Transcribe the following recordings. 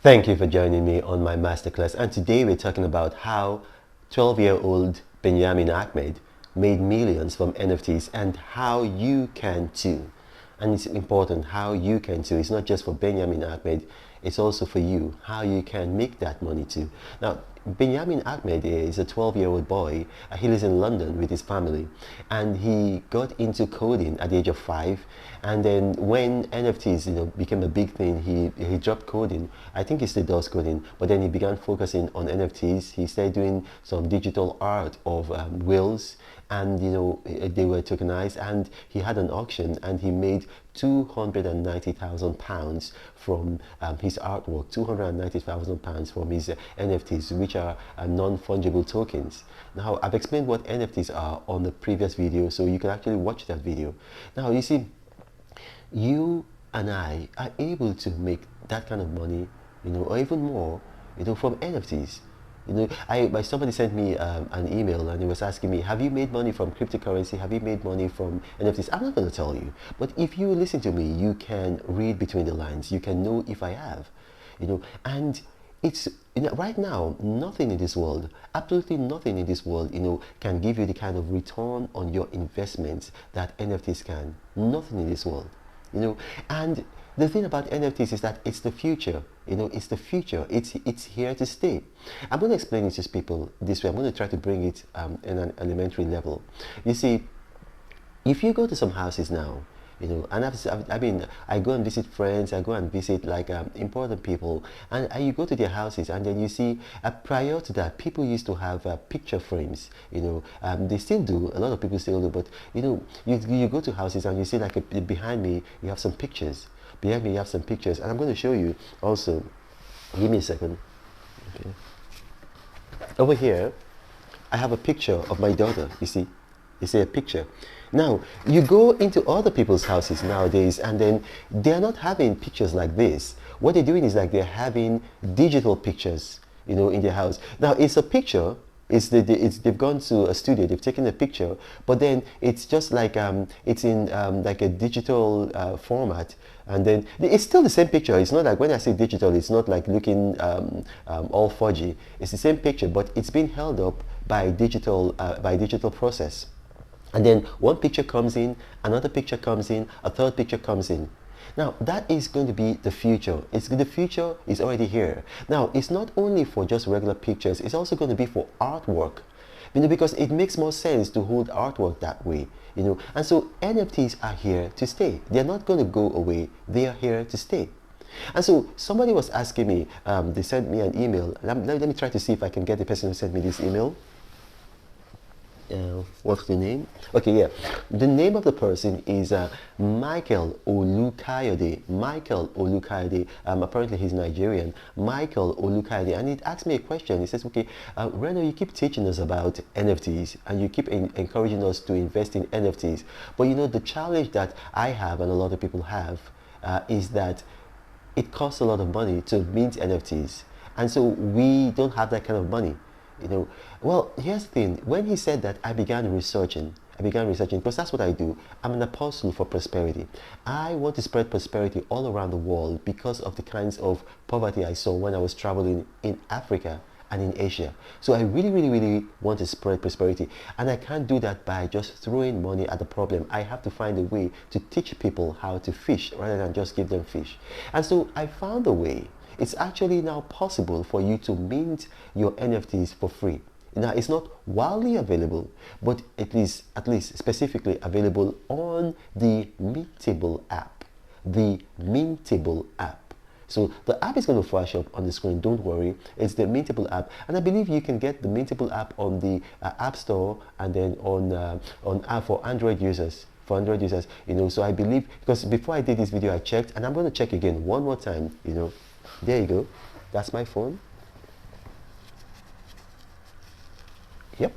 Thank you for joining me on my masterclass. And today we're talking about how 12-year-old Benyamin Ahmed made millions from NFTs and how you can too. And it's important how you can too. It's not just for Benyamin Ahmed, it's also for you, how you can make that money too. Now, Benyamin Ahmed is a 12-year-old boy. He lives in London with his family, and he got into coding at the age of 5. And then when NFTs, became a big thing, he dropped coding. I think he still does coding, but then he began focusing on NFTs. He started doing some digital art of whales, and they were tokenized, and he had an auction, and he made £290,000 from his artwork, £290,000 from his NFTs, which are non-fungible tokens. Now, I've explained what NFTs are on the previous video, so you can actually watch that video. Now, you see, you and I are able to make that kind of money, or even more, from NFTs. Somebody sent me an email, and he was asking me, have you made money from cryptocurrency? Have you made money from NFTs? I'm not going to tell you, but if you listen to me, you can read between the lines. You can know if I have, and it's, right now, nothing in this world, absolutely nothing in this world, can give you the kind of return on your investments that NFTs can. Nothing in this world, and the thing about NFTs is that it's the future. It's the future. It's here to stay. I'm going to explain it to people this way. I'm going to try to bring it in an elementary level. You see, if you go to some houses now, and I go and visit friends, I go and visit important people, and you go to their houses, and then you see, prior to that, people used to have picture frames. They still do. A lot of people still do. But you go to houses, and you see, behind me, you have some pictures. Behind me, you have some pictures, and I'm going to show you also. Give me a second. Okay. Over here, I have a picture of my daughter. You see a picture. Now, you go into other people's houses nowadays, and then they are not having pictures like this. What they're doing is they're having digital pictures, in their house. Now, it's a picture. They've gone to a studio, they've taken a picture, but then it's just it's in like a digital format, and then it's still the same picture. It's not like, when I say digital, it's not like looking all fudgy. It's the same picture, but it's been held up by digital process. And then one picture comes in, another picture comes in, a third picture comes in. Now, that is going to be the future. The future is already here. Now, it's not only for just regular pictures, it's also going to be for artwork. Because it makes more sense to hold artwork that way. And so NFTs are here to stay. They're not going to go away. They are here to stay. And so somebody was asking me, they sent me an email. Let me try to see if I can get the person who sent me this email. What's the name? Okay, yeah. The name of the person is Michael Olukayode. Michael Olukayode. Apparently he's Nigerian. Michael Olukayode. And it asked me a question. He says, okay, Reno, you keep teaching us about NFTs, and you keep encouraging us to invest in NFTs. But the challenge that I have, and a lot of people have, is that it costs a lot of money to mint NFTs. And so we don't have that kind of money. Well, here's the thing. When he said that, I began researching because that's what I do. I'm an apostle for prosperity. I want to spread prosperity all around the world because of the kinds of poverty I saw when I was traveling in Africa and in Asia. So I really, really, really want to spread prosperity, and I can't do that by just throwing money at the problem. I have to find a way to teach people how to fish rather than just give them fish. And so I found a way. It's actually now possible for you to mint your NFTs for free. Now, it's not widely available, but it is at least specifically available on the Mintable app. The Mintable app. So the app is going to flash up on the screen. Don't worry. It's the Mintable app, and I believe you can get the Mintable app on the App Store, and then on for Android users. So I believe, because before I did this video, I checked, and I'm going to check again one more time. There you go. That's my phone. Yep.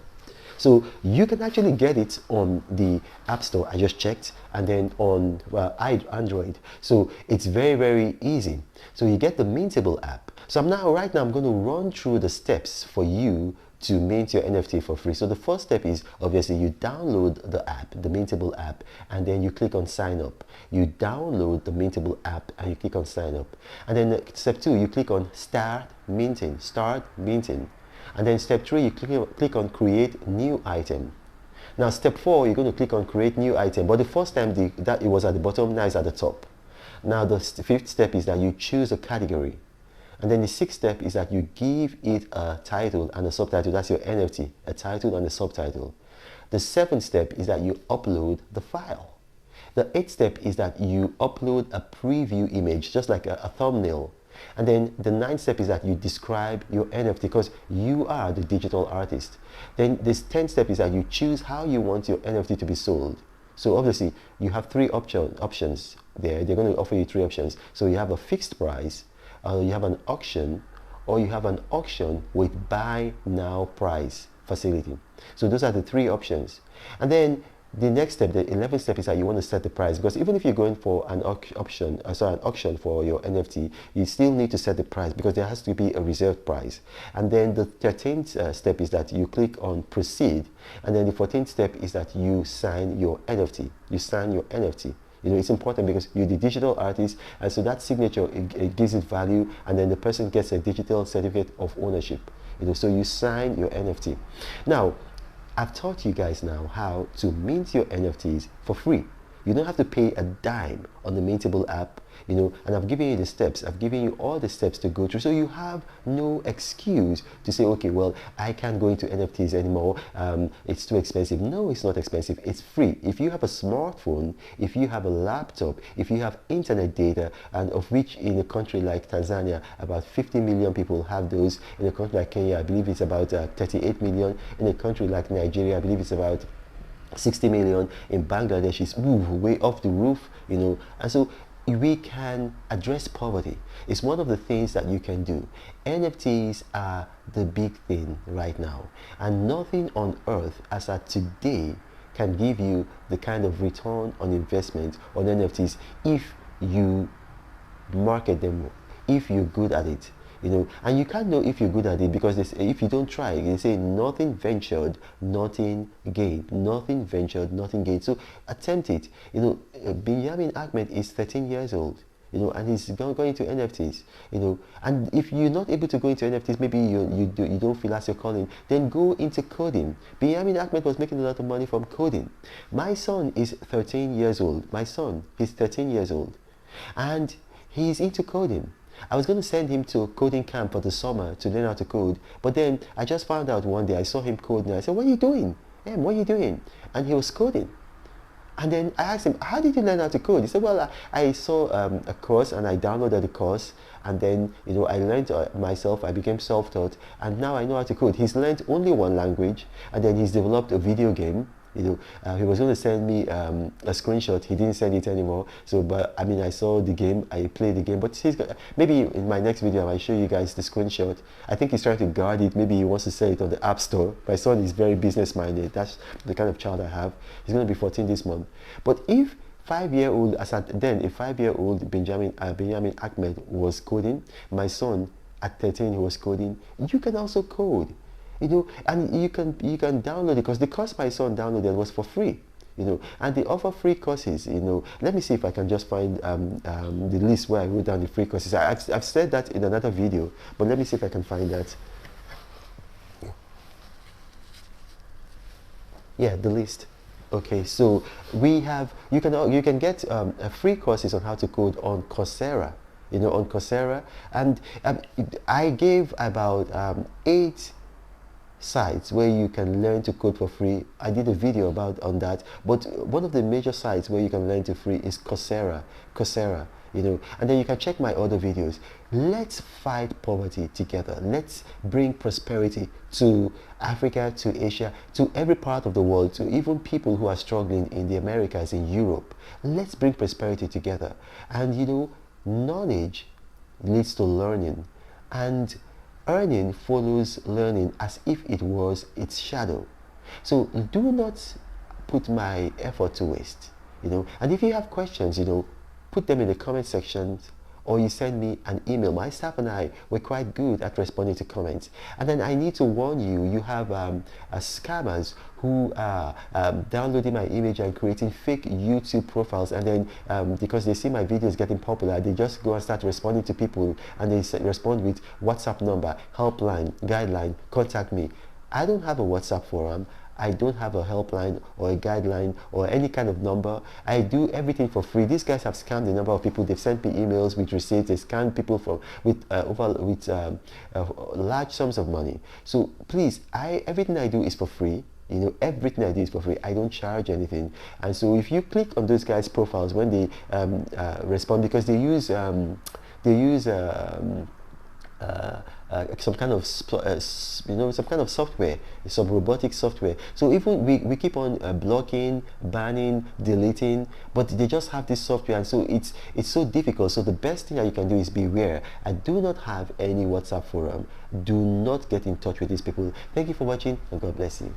So you can actually get it on the App Store. I just checked, and then on Android. So it's very, very easy. So you get the Mintable app. So right now I'm going to run through the steps for you to mint your NFT for free. So the first step is obviously you download the app, the Mintable app, and then you click on sign up. You download the Mintable app and you click on sign up. And then step 2, you click on start minting, And then step 3, you click on create new item. Now step 4, you're going to click on create new item, but the first time that it was at the bottom, now it's at the top. Now the 5th step is that you choose a category. And then the 6th step is that you give it a title and a subtitle. That's your NFT, a title and a subtitle. The 7th step is that you upload the file. The 8th step is that you upload a preview image, just like a thumbnail. And then the 9th step is that you describe your NFT, because you are the digital artist. Then this 10th step is that you choose how you want your NFT to be sold. So obviously you have 3 options there. They're going to offer you 3 options. So you have a fixed price, you have an auction, or you have an auction with buy now price facility. So those are the 3 options. And then the next step, the 11th step, is that you want to set the price, because even if you're going for an auction for your NFT, you still need to set the price, because there has to be a reserve price. And then the 13th step is that you click on proceed, and then the 14th step is that you sign your NFT. You know, it's important because you're the digital artist, and so that signature, it gives it value, and then the person gets a digital certificate of ownership. You know, so you sign your NFT. Now, I've taught you guys now how to mint your NFTs for free. You don't have to pay a dime on the Mintable app, you know, and I've given you the steps. I've given you all the steps to go through, so you have no excuse to say, okay, well, I can't go into NFTs anymore. It's too expensive. No, it's not expensive. It's free. If you have a smartphone, if you have a laptop, if you have internet data, and of which in a country like Tanzania, about 50 million people have those. In a country like Kenya, I believe it's about 38 million. In a country like Nigeria, I believe it's about 60 million. In Bangladesh, it's way off the roof, you know. And so we can address poverty. It's one of the things that you can do. NFTs are the big thing right now, and nothing on earth as at today can give you the kind of return on investment on NFTs if you market them, if you're good at it. You know, and you can't know if you're good at it, because if you don't try, they say nothing ventured, nothing gained. Nothing ventured, nothing gained. So attempt it. You know, Benyamin Ahmed is 13 years old, you know, and he's going to NFTs, you know. And if you're not able to go into NFTs, maybe you don't feel as your calling, then go into coding. Benyamin Ahmed was making a lot of money from coding. My son is 13 years old. He's 13 years old, and he's into coding. I was going to send him to a coding camp for the summer to learn how to code, but then I just found out one day, I saw him coding, and I said, what are you doing? What are you doing? And he was coding. And then I asked him, how did you learn how to code? He said, well, I saw a course, and I downloaded the course, and then, you know, I learned myself. I became self-taught, and now I know how to code. He's learned only 1 language, and then he's developed a video game. You know, he was going to send me a screenshot. He didn't send it anymore. So, but I mean, I saw the game, I played the game. But maybe in my next video, I might show you guys the screenshot. I think he's trying to guard it. Maybe he wants to sell it on the App Store. My son is very business-minded. That's the kind of child I have. He's going to be 14 this month. But if 5-year-old, as at then, a 5-year-old Benyamin Ahmed was coding, my son at 13 he was coding, you can also code. You know, and you can download it, because the course my son downloaded was for free, you know, and they offer free courses. You know, let me see if I can just find the list where I wrote down the free courses. I've said that in another video, but let me see if I can find that. Yeah, the list. Okay, so we have, you can get free courses on how to code on Coursera. You know, on Coursera, and I gave about 8 sites where you can learn to code for free. I did a video on that, but one of the major sites where you can learn to free is Coursera, you know, and then you can check my other videos. Let's fight poverty together. Let's bring prosperity to Africa, to Asia, to every part of the world, to even people who are struggling in the Americas, in Europe. Let's bring prosperity together. And you know, knowledge leads to learning, and earning follows learning as if it was its shadow. So do not put my effort to waste, you know. And if you have questions, you know, put them in the comment section or you send me an email. My staff and I were quite good at responding to comments. And then I need to warn you, you have scammers who are downloading my image and creating fake YouTube profiles, and then because they see my videos getting popular, they just go and start responding to people, and they respond with WhatsApp number, helpline, guideline, contact me. I don't have a WhatsApp forum. I don't have a helpline or a guideline or any kind of number. I do everything for free. These guys have scammed a number of people. They've sent me emails with receipts. They scam people with large sums of money. So please, everything I do is for free. You know, everything I do is for free. I don't charge anything. And so if you click on those guys' profiles when they respond, because they use some kind of some kind of software, some robotic software. So even we keep on blocking, banning, deleting, but they just have this software, and so it's so difficult. So the best thing that you can do is beware. I do not have any WhatsApp forum. Do not get in touch with these people. Thank you for watching, and God bless you.